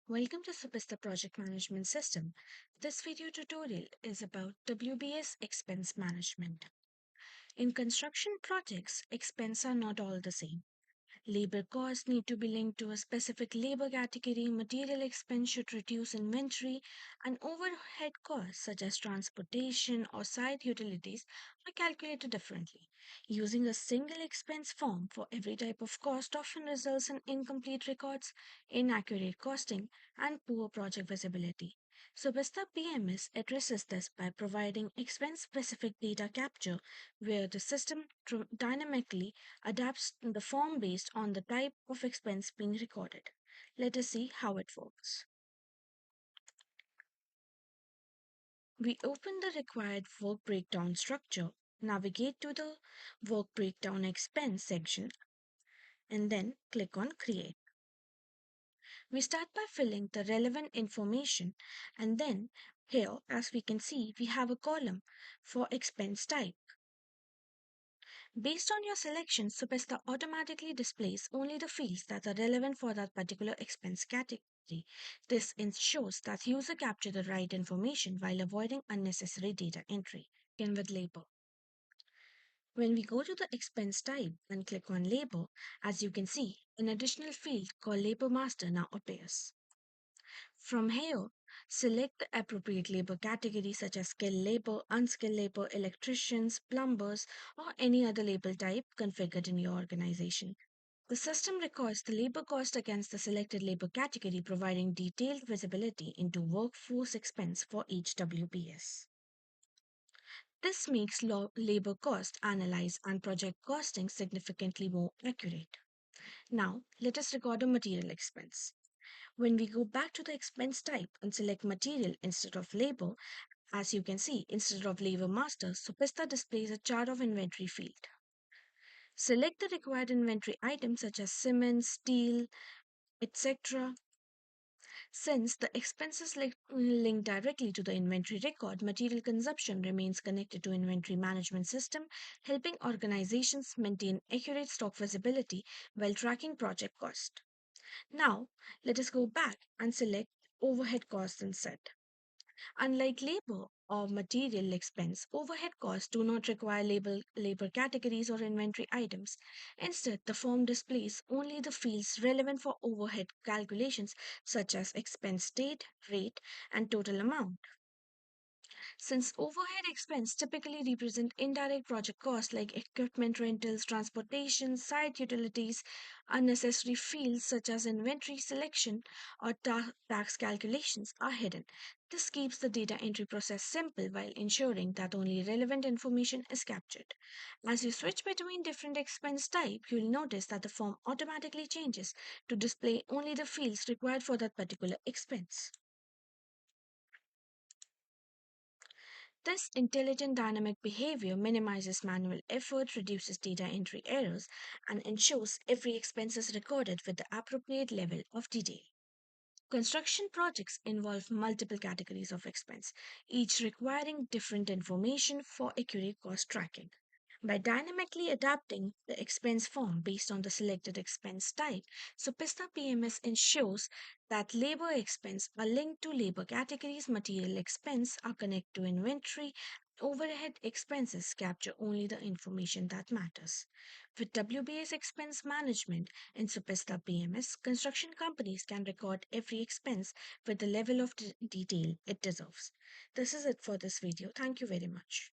Welcome to Supista Project Management System. This video tutorial is about WBS Expense Management. In construction projects, expenses are not all the same. Labor costs need to be linked to a specific labor category, material expense should reduce inventory, and overhead costs such as transportation or site utilities are calculated differently. Using a single expense form for every type of cost often results in incomplete records, inaccurate costing, and poor project visibility. So Vista PMS addresses this by providing expense-specific data capture where the system dynamically adapts the form based on the type of expense being recorded. Let us see how it works. We open the required work breakdown structure, navigate to the work breakdown expense section, and then click on Create. We start by filling the relevant information, and then here, as we can see, we have a column for expense type. Based on your selection, Supesta automatically displays only the fields that are relevant for that particular expense category. This ensures that user capture the right information while avoiding unnecessary data entry. Begin with labor. When we go to the expense type and click on labor, as you can see, an additional field called labor master now appears. From here, select the appropriate labor category such as skilled labor, unskilled labor, electricians, plumbers, or any other labor type configured in your organization. The system records the labor cost against the selected labor category, providing detailed visibility into workforce expense for each WBS. This makes labor cost analyze and project costing significantly more accurate. Now, let us record a material expense. When we go back to the expense type and select material instead of labor, as you can see, instead of labor master, Supista displays a chart of inventory field. Select the required inventory items such as cement, steel, etc. Since the expenses link directly to the inventory record, material consumption remains connected to inventory management system, helping organizations maintain accurate stock visibility while tracking project cost. Now, let us go back and select overhead costs instead. Unlike labor or material expense, overhead costs do not require labor categories or inventory items. Instead, the form displays only the fields relevant for overhead calculations such as expense date, rate, and total amount. Since overhead expense typically represent indirect project costs like equipment rentals, transportation, site utilities, unnecessary fields such as inventory selection or tax calculations are hidden. This keeps the data entry process simple while ensuring that only relevant information is captured. As you switch between different expense type, you will notice that the form automatically changes to display only the fields required for that particular expense. This intelligent dynamic behavior minimizes manual effort, reduces data entry errors, and ensures every expense is recorded with the appropriate level of detail. Construction projects involve multiple categories of expense, each requiring different information for accurate cost tracking. By dynamically adapting the expense form based on the selected expense type, Supista PMS ensures that labor expense are linked to labor categories, material expense are connected to inventory, overhead expenses capture only the information that matters. With WBS Expense Management and Supista PMS, construction companies can record every expense with the level of detail it deserves. This is it for this video. Thank you very much.